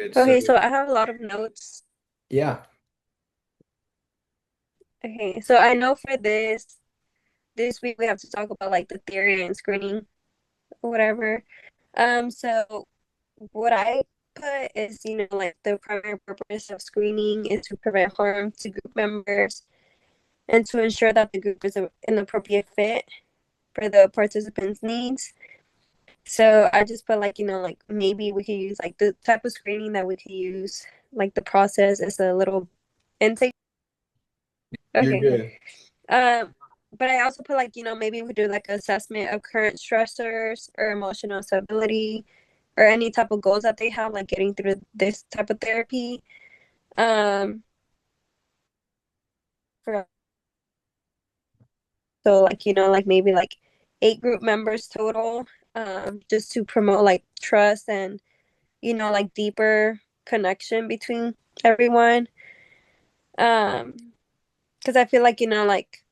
Good. So Okay, so I have a lot of notes. yeah, Okay, so I know for this week we have to talk about like the theory and screening or whatever. So what I put is, like the primary purpose of screening is to prevent harm to group members and to ensure that the group is an appropriate fit for the participants' needs. So I just put like, like maybe we could use like the type of screening that we could use, like the process is a little intake. you're Okay. good. Um, but I also put like, maybe we do like assessment of current stressors or emotional stability or any type of goals that they have, like getting through this type of therapy. Um, for so like, like maybe like 8 group members total, just to promote like trust and, like deeper connection between everyone. Um, because I feel like, like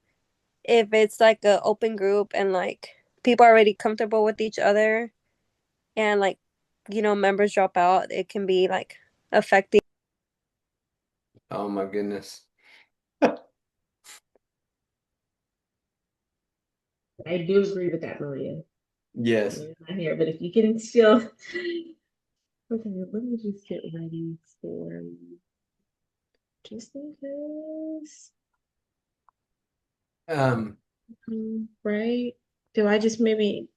if it's like a open group and like people are already comfortable with each other and like members drop out, it can be like affecting. Oh my goodness. I do agree with that, Maria. Yes. Maria's not here, but if you can still, okay, let me just get ready for just in case. Um, Right? Do I just maybe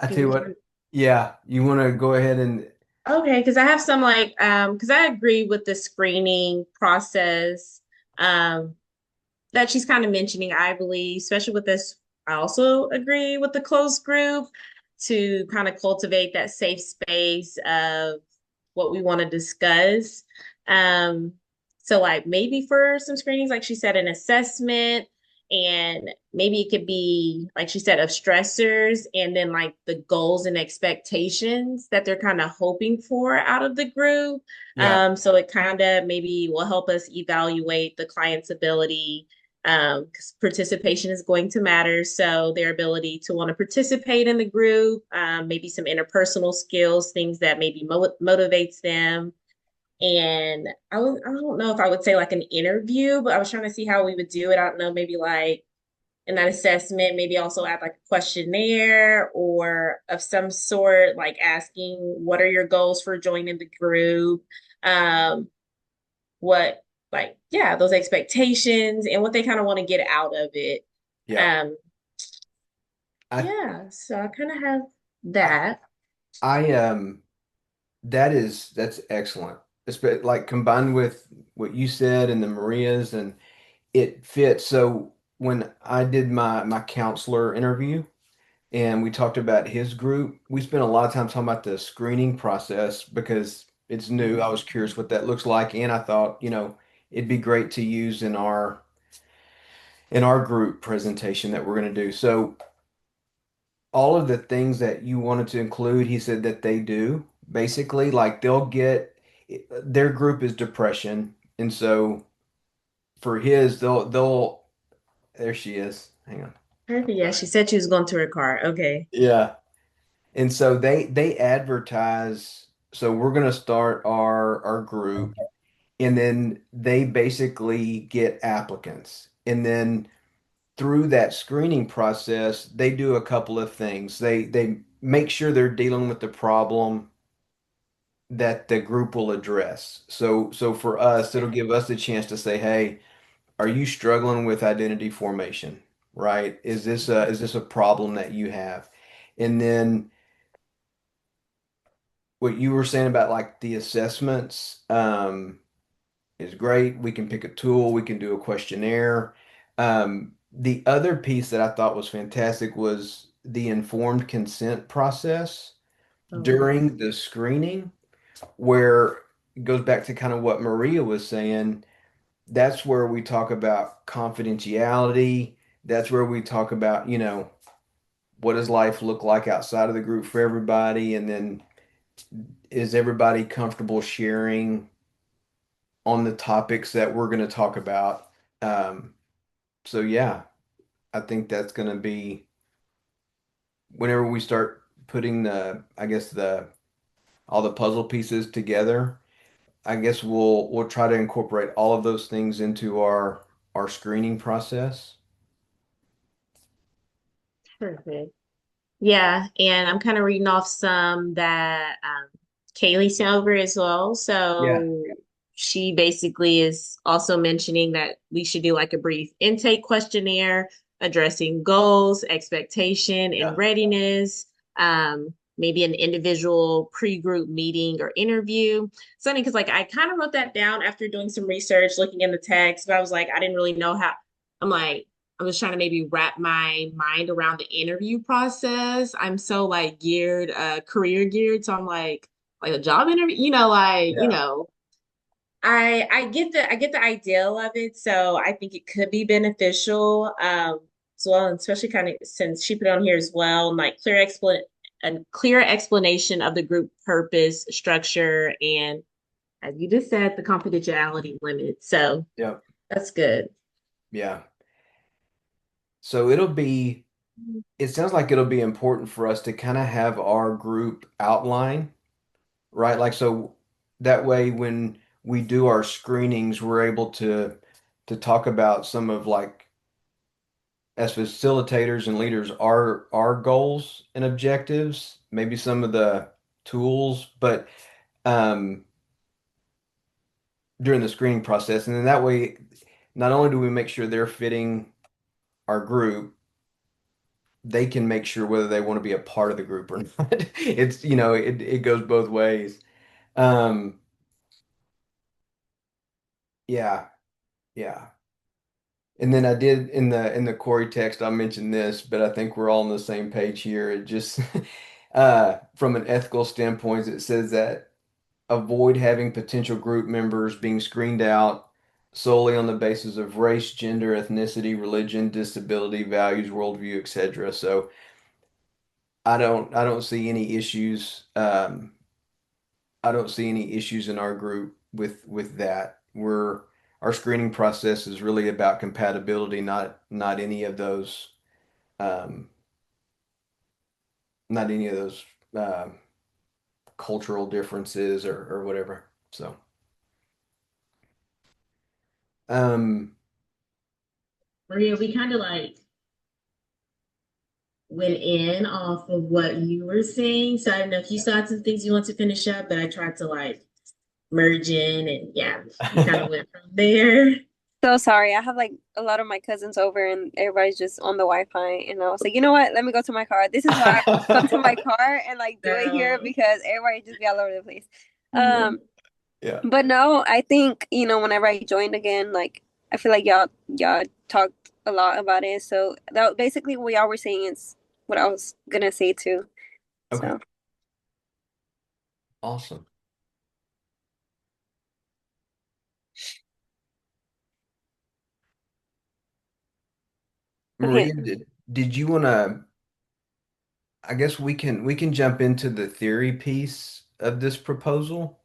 I do tell you we what, yeah, you want to go ahead and okay, because I have some like because I agree with the screening process um that she's kind of mentioning, I believe, especially with this. I also agree with the closed group to kind of cultivate that safe space of what we want to discuss. Um, so like maybe for some screenings, like she said, an assessment, and maybe it could be, like she said, of stressors and then like the goals and expectations that they're kind of hoping for out of the group. yeah, So it kind of maybe will help us evaluate the client's ability because participation is going to matter. So their ability to want to participate in the group, maybe some interpersonal skills, things that maybe motivates them. And I don't know if I would say like an interview, but I was trying to see how we would do it. I don't know, maybe like in that assessment, maybe also add like a questionnaire or of some sort, like asking what are your goals for joining the group? Um, what like yeah those expectations and what they kind of want to get out of it. yeah. um I, yeah, so I kind of have I, that. I that's excellent. Like combined with what you said and the Marias, and it fits. So when I did my counselor interview and we talked about his group, we spent a lot of time talking about the screening process because it's new. I was curious what that looks like, and I thought, it'd be great to use in our group presentation that we're going to do. So all of the things that you wanted to include, he said that they do. Basically, like they'll get their group is depression, and so for his, they'll there she is. Hang on. Perfect. Yeah, she said she was going to her car. Okay. Yeah. And so they advertise. So we're gonna start our group, and then they basically get applicants, and then through that screening process, they do a couple of things. They make sure they're dealing with the problem that the group will address. So for us, it'll give us the chance to say, hey, are you struggling with identity formation? Right? Is this a problem that you have? And then what you were saying about like the assessments is great. We can pick a tool, we can do a questionnaire. The other piece that I thought was fantastic was the informed consent process Oh, during the screening, where it goes back to kind of what Maria was saying. That's where we talk about confidentiality. That's where we talk about, what does life look like outside of the group for everybody? And then is everybody comfortable sharing on the topics that we're going to talk about? Um, so yeah, I think that's going to be whenever we start putting I guess all the puzzle pieces together. I guess we'll try to incorporate all of those things into our screening process. Perfect. Yeah, and I'm kind of reading off some that Kaylee sent over as well. Yeah. So she basically is also mentioning that we should do like a brief intake questionnaire addressing goals, expectation, and Yeah. readiness. Maybe an individual pre-group meeting or interview. Something because like I kind of wrote that down after doing some research, looking in the text, but I was like, I didn't really know how. I'm like, I'm just trying to maybe wrap my mind around the interview process. I'm so like geared, career geared. So I'm like a job interview, Yeah. I get the ideal of it. So I think it could be beneficial, as well, and especially kind of since she put it on here as well, and like a clear explanation of the group purpose, structure, and as you just said, the confidentiality limit. So Yeah. that's good. Yeah. So it sounds like it'll be important for us to kind of have our group outline, right? Like, so that way when we do our screenings, we're able to talk about some of like as facilitators and leaders, our goals and objectives, maybe some of the tools, but um during the screening process. And then that way, not only do we make sure they're fitting our group, they can make sure whether they want to be a part of the group or not. It's, it goes both ways. Um, yeah, yeah. And then I did in the Corey text, I mentioned this, but I think we're all on the same page here. It just from an ethical standpoint, it says that avoid having potential group members being screened out solely on the basis of race, gender, ethnicity, religion, disability, values, worldview, etc. So I don't see any issues. I don't see any issues in our group with that. Our screening process is really about compatibility, not any of those um, not any of those cultural differences or whatever. So um, Maria, we kind of like went in off of what you were saying. So I don't know if you still had some things you want to finish up, but I tried to like merge in and yeah, we kind of went from there. So sorry. I have like a lot of my cousins over and everybody's just on the Wi-Fi. And I was like, you know what? Let me go to my car. This is why I go to my car and like do it here So because everybody just be all over the place. Um, yeah. but no, I think, whenever I joined again, like I feel like y'all talked a lot about it. So that basically what y'all were saying is what I was gonna say too. Okay. So Awesome. okay. Maria, did you want to, I guess we can jump into the theory piece of this proposal.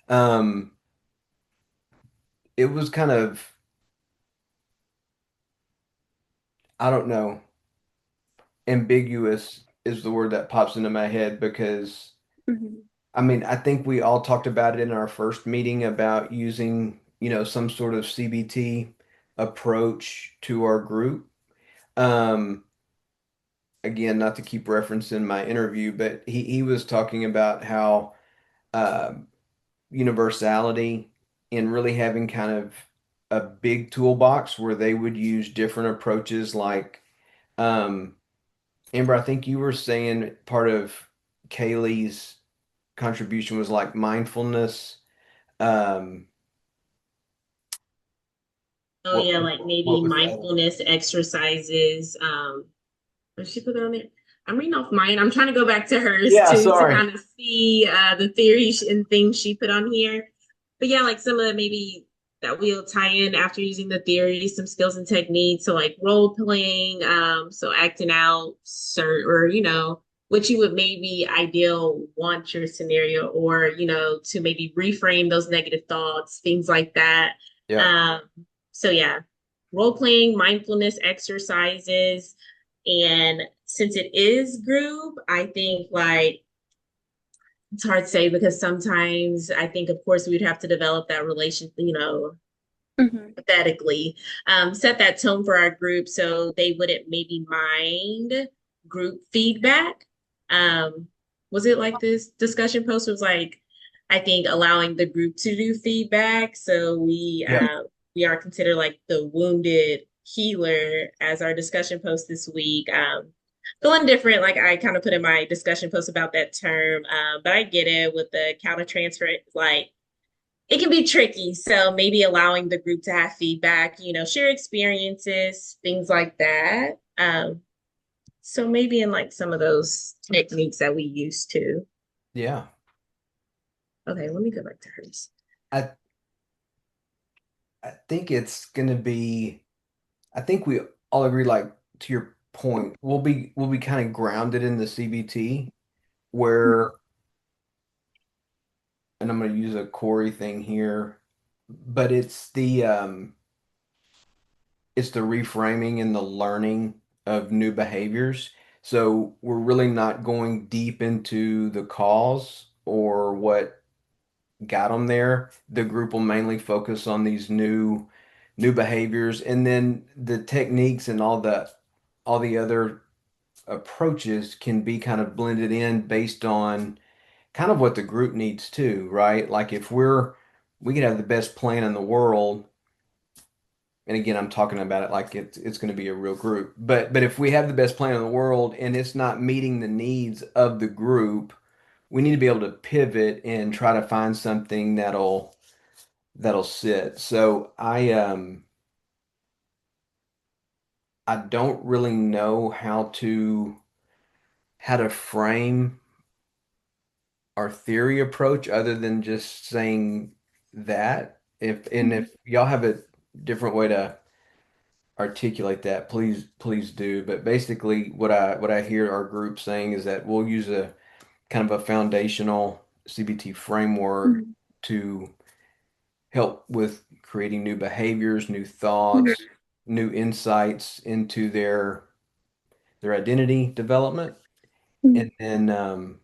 Um, it was kind of, I don't know, ambiguous is the word that pops into my head because Mhm. I mean, I think we all talked about it in our first meeting about using, some sort of CBT approach to our group. Um, again, not to keep referencing my interview, but he was talking about how um universality and really having kind of a big toolbox where they would use different approaches like um Amber, I think you were saying part of Kaylee's contribution was like mindfulness. Um oh what yeah, was like what maybe was the other one? mindfulness exercises. What she put on it? I'm reading off mine. I'm trying to go back to hers Yeah, too to sorry. kind of see the theories and things she put on here. But yeah, like some of the maybe that we'll tie in after using the theory, some skills and techniques. So like role playing, so acting out, or what you would maybe ideal want your scenario, or to maybe reframe those negative thoughts, things like that. Yeah. Um, so yeah, role playing, mindfulness exercises, and since it is group, I think like It's hard to say because sometimes I think, of course, we'd have to develop that relation, Hmm. pathetically, set that tone for our group so they wouldn't maybe mind group feedback. Um, was it like this discussion post was like, I think allowing the group to do feedback. So Yep. we are considered like the wounded healer as our discussion post this week. Feeling different, like I kind of put in my discussion post about that term, but I get it with the counter transfer, like it can be tricky. So maybe allowing the group to have feedback, share experiences, things like that. So maybe in like some of those techniques that we used to. Yeah. Okay, let me go back to hers. I I think it's gonna be I think we all agree, like to your point, we'll be kind of grounded in the CBT where, and I'm gonna use a Corey thing here, but it's the reframing and the learning of new behaviors. So we're really not going deep into the cause or what got them there. The group will mainly focus on these new behaviors, and then the techniques and all the other approaches can be kind of blended in based on kind of what the group needs too, right? Like if we could have the best plan in the world, and again, I'm talking about it like it's going to be a real group. But if we have the best plan in the world and it's not meeting the needs of the group, we need to be able to pivot and try to find something that'll sit. So I don't really know how to frame our theory approach other than just saying that. If y'all have a different way to articulate that, please do. But basically what I hear our group saying is that we'll use a kind of a foundational CBT framework Mhm. to help with creating new behaviors, new thoughts, new insights into their identity development. Mhm. And then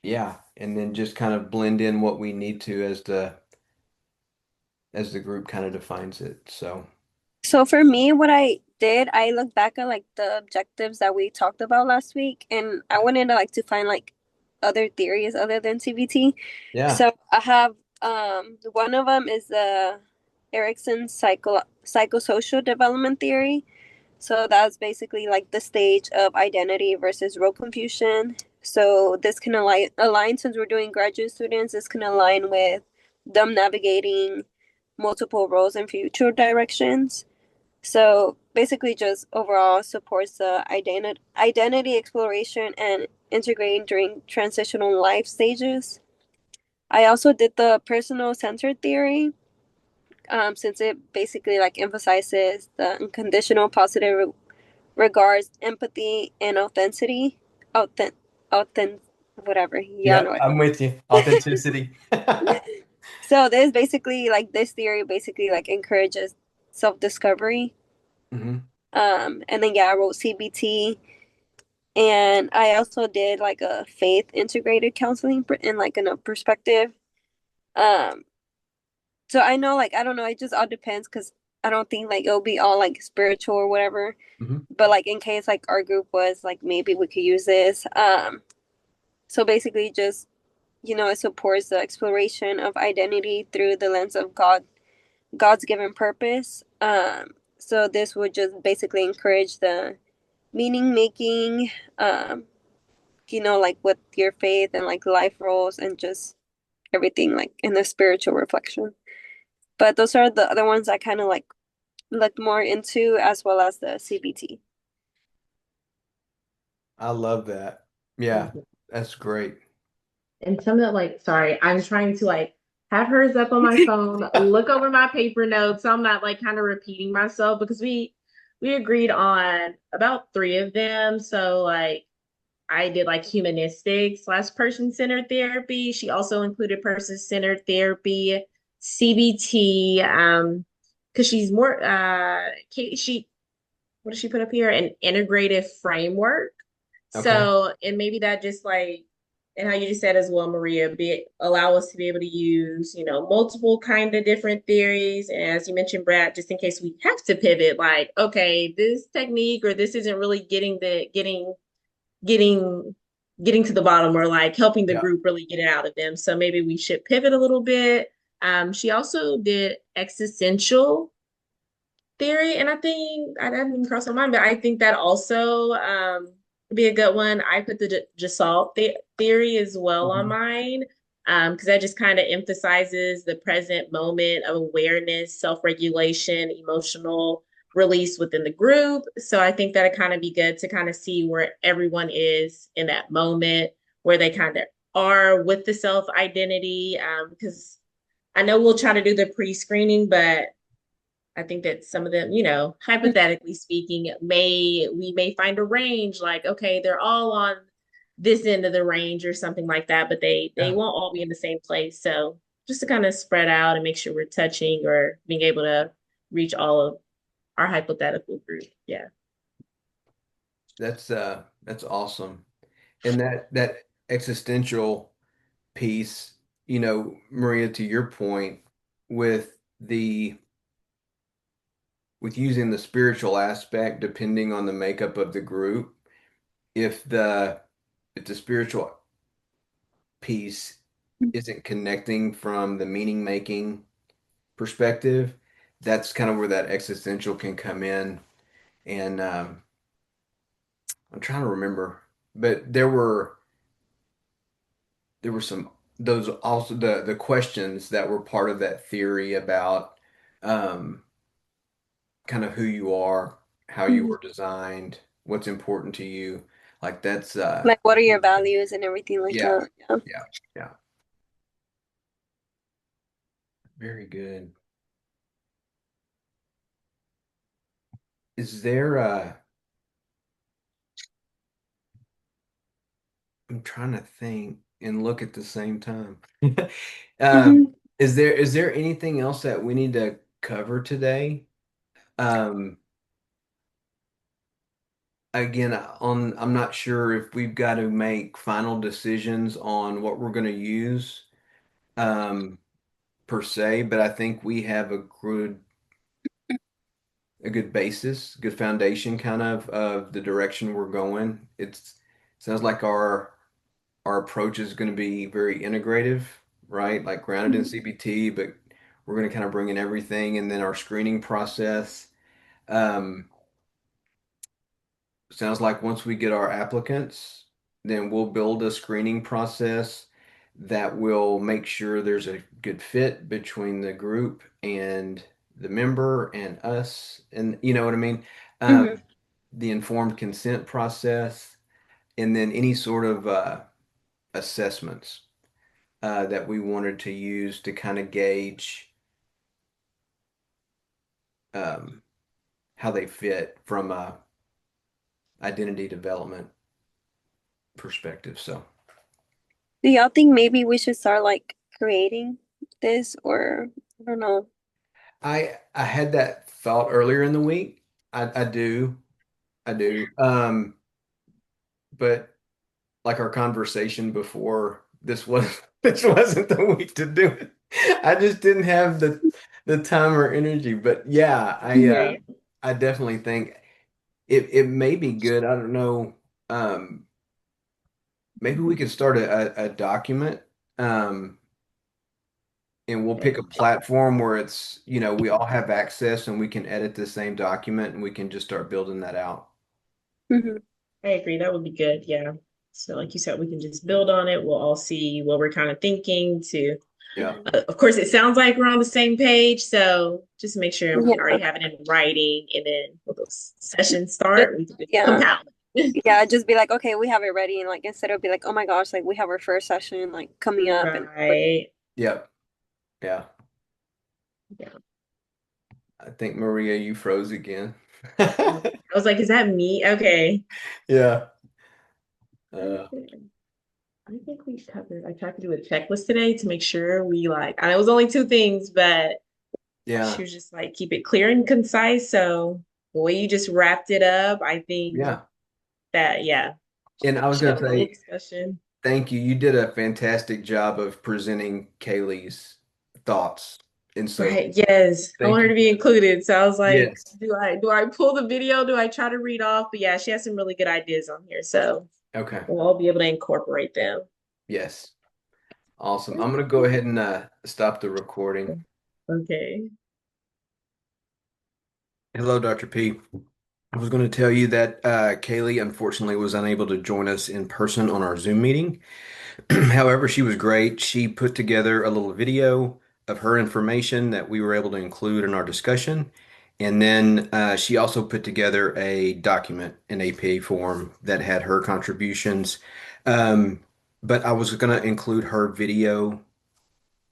yeah, and then just kind of blend in what we need to as the group kind of defines it. So, So for me, what I did, I looked back at like the objectives that we talked about last week, and I wanted to like to find like other theories other than CBT. yeah. So I have one of them is the Erickson psychosocial development theory. So that's basically like the stage of identity versus role confusion. So this can align since we're doing graduate students. This can align with them navigating multiple roles and future directions. So basically, just overall supports the identity exploration and integrating during transitional life stages. I also did the personal centered theory, since it basically like emphasizes the unconditional positive regards, empathy, and authenticity. Authentic, authentic, whatever. Yeah, I Yeah, know I'm with you. Authenticity. it. So this theory basically like encourages self discovery. hmm And then yeah, I wrote CBT, and I also did like a faith integrated counseling and like in a perspective. Um, so I know like I don't know, it just all depends because I don't think like it'll be all like spiritual or whatever. hmm But like in case like our group was like maybe we could use this. So basically just it supports the exploration of identity through the lens of God's given purpose. So this would just basically encourage the meaning making, um, like with your faith and like life roles and just everything like in the spiritual reflection. But those are the other ones I kind of like looked more into as well as the CBT. I love that. Yeah, that's great. And some of that, like, sorry, I'm trying to like have hers up on my phone, look over my paper notes. So I'm not like kind of repeating myself because we agreed on about three of them. So like I did like humanistic slash person-centered therapy. She also included person-centered therapy, CBT, because she's more she what does she put up here? An integrative framework. Okay. So, and maybe that just like and how you just said as well, Maria, allow us to be able to use, multiple kind of different theories. And as you mentioned, Brad, just in case we have to pivot, like, okay, this technique or this isn't really getting getting to the bottom or like helping the Yeah. group really get it out of them. So maybe we should pivot a little bit. She also did existential theory, and I think I didn't even cross my mind, but I think that also would be a good one. I put the Gestalt theory as well on Mhm. mine because that just kind of emphasizes the present moment of awareness, self-regulation, emotional release within the group. So I think that it kind of be good to kind of see where everyone is in that moment, where they kind of are with the self identity. Because I know we'll try to do the pre-screening, but I think that some of them, hypothetically speaking, we may find a range like, okay, they're all on this end of the range or something like that, but they Yeah. won't all be in the same place. So just to kind of spread out and make sure we're touching or being able to reach all of our hypothetical group. Yeah. That's awesome. And that existential piece, Maria, to your point, with the with using the spiritual aspect depending on the makeup of the group, if the spiritual piece isn't connecting from the meaning making perspective, that's kind of where that existential can come in. And I'm trying to remember, but there were some those also the questions that were part of that theory about um, kind of who you are, how you Mhm. were designed, what's important to you. Like that's Like, what are your values and everything like yeah, that? Yeah. yeah, yeah. Very good. Is there I'm trying to think and look at the same time. Um, Mhm. is there anything else that we need to cover today? Um, again, I'm not sure if we've got to make final decisions on what we're going to use um, per se, but I think we have a good basis, good foundation kind of the direction we're going. It's sounds like our approach is going to be very integrative, right? Like grounded in Mhm. CBT, but we're going to kind of bring in everything, and then our screening process. Um, Sounds like once we get our applicants, then we'll build a screening process that will make sure there's a good fit between the group and the member and us, and you know what I mean? Mhm. The informed consent process, and then any sort of assessments that we wanted to use to kind of gauge um, how they fit from a identity development perspective. So Do y'all think maybe we should start like creating this, or I don't know. I had that thought earlier in the week. I do. I do. But like our conversation before this was this wasn't the week to do it. I just didn't have the time or energy. But yeah, I hear you. I definitely think it may be good. I don't know. Maybe we could start a document, um, and we'll pick a platform where we all have access and we can edit the same document and we can just start building that out. Mhm. I agree. That would be good. Yeah. So, like you said, we can just build on it. We'll all see what we're kind of thinking to. Yeah. Of course, it sounds like we're on the same page. So just make sure we Yeah. already have it in writing. And then when those sessions Just, start, we can just yeah. compound. Yeah, just be like, okay, we have it ready, and like instead of be like, oh my gosh, like we have our first session like coming up, and Right. Yep. Yeah. Yeah. I think Maria, you froze again. I was like, is that me? Okay. Yeah. Uh, Okay. I think we covered. I tried to do a checklist today to make sure we I know it was only two things, but she yeah. was just like, keep it clear and concise. So the way you just wrapped it up, I think Yeah. that, yeah, And I we was should gonna have a little say, discussion. Thank you. You did a fantastic job of presenting Kaylee's thoughts. And so Right. Yes. I want thank her you. to be included. So I was like, Yes. do I pull the video? Do I try to read off? But yeah, she has some really good ideas on here. So Okay. we'll all be able to incorporate them. Yes. Awesome. I'm going to go ahead and stop the recording. Okay. Hello, Dr. P. I was going to tell you that Kaylee unfortunately was unable to join us in person on our Zoom meeting. However, she was great. She put together a little video of her information that we were able to include in our discussion. And then she also put together a document, an AP form that had her contributions. Um, but I was going to include her video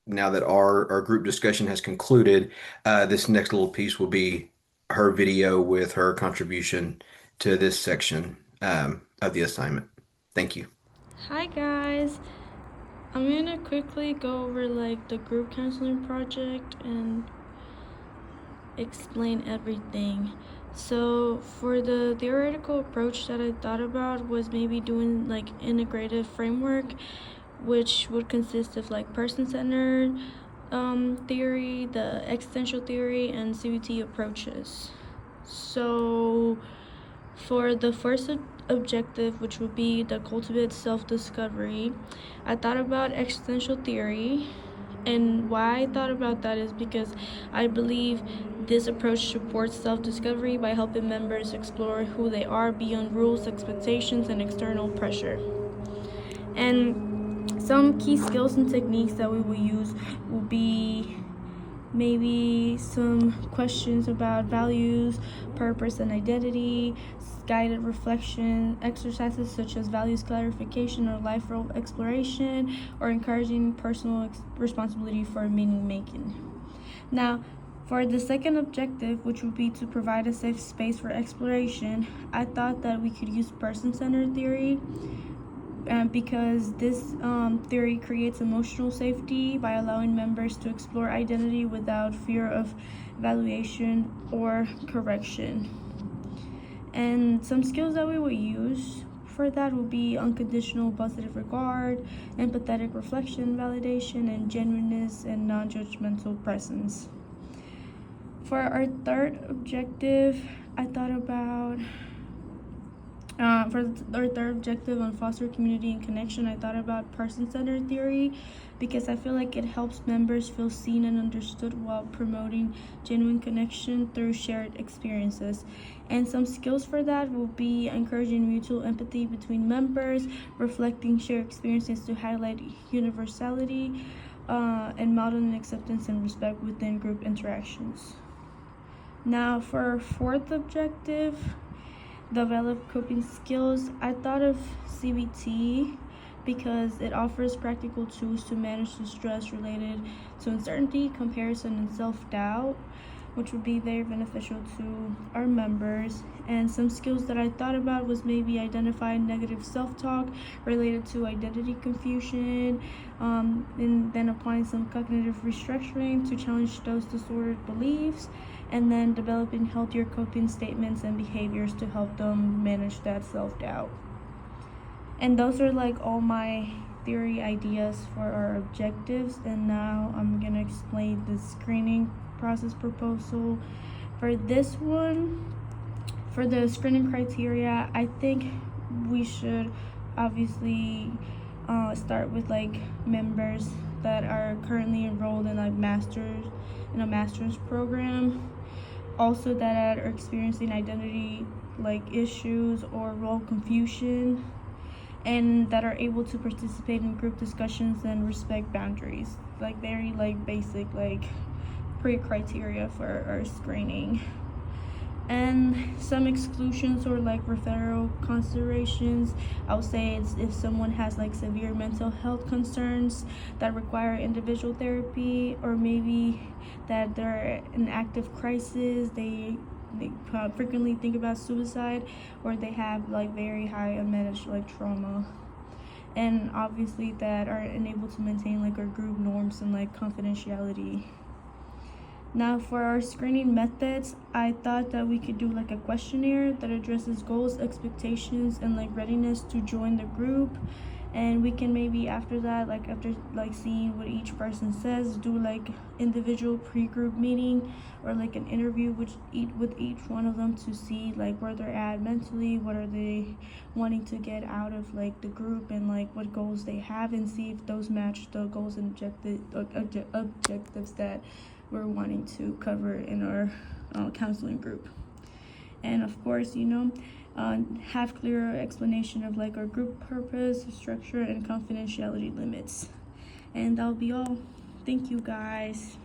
now that our group discussion has concluded. This next little piece will be her video with her contribution to this section of the assignment. Thank you. Hi guys, I'm gonna quickly go over like the group counseling project and explain everything. So for the theoretical approach that I thought about was maybe doing like integrative framework, which would consist of like person-centered theory, the existential theory, and CBT approaches. So for the first objective, which would be the cultivate self-discovery, I thought about existential theory. And why I thought about that is because I believe this approach supports self-discovery by helping members explore who they are beyond rules, expectations, and external pressure. And some key skills and techniques that we will use will be maybe some questions about values, purpose, and identity, guided reflection, exercises such as values clarification or life role exploration, or encouraging personal responsibility for meaning making. Now, for the second objective, which would be to provide a safe space for exploration, I thought that we could use person-centered theory, because this theory creates emotional safety by allowing members to explore identity without fear of evaluation or correction. And some skills that we will use for that will be unconditional positive regard, empathetic reflection, validation, and genuineness and non-judgmental presence. For our third objective, I thought about for our third objective on foster community and connection, I thought about person-centered theory because I feel like it helps members feel seen and understood while promoting genuine connection through shared experiences. And some skills for that will be encouraging mutual empathy between members, reflecting shared experiences to highlight universality, and modeling acceptance and respect within group interactions. Now, for our fourth objective, develop coping skills, I thought of CBT because it offers practical tools to manage the stress related to uncertainty, comparison, and self-doubt, which would be very beneficial to our members. And some skills that I thought about was maybe identifying negative self-talk related to identity confusion, and then applying some cognitive restructuring to challenge those disordered beliefs, and then developing healthier coping statements and behaviors to help them manage that self-doubt. And those are like all my theory ideas for our objectives. And now I'm gonna explain the screening process proposal. For this one, for the screening criteria, I think we should obviously start with like members that are currently enrolled in like a master's program, also that are experiencing identity like issues or role confusion, and that are able to participate in group discussions and respect boundaries, like very like basic like pre-criteria for our screening. And some exclusions or like referral considerations, I would say it's if someone has like severe mental health concerns that require individual therapy, or maybe that they're in active crisis, they frequently think about suicide, or they have like very high unmanaged like trauma, and obviously that are unable to maintain like our group norms and like confidentiality. Now for our screening methods, I thought that we could do like a questionnaire that addresses goals, expectations, and like readiness to join the group. And we can maybe after that, like after like seeing what each person says, do like individual pre-group meeting or like an interview with each one of them to see like where they're at mentally, what are they wanting to get out of like the group, and like what goals they have, and see if those match the goals and objectives that we're wanting to cover in our counseling group. And of course, have clearer explanation of like our group purpose, structure, and confidentiality limits. And that'll be all. Thank you guys.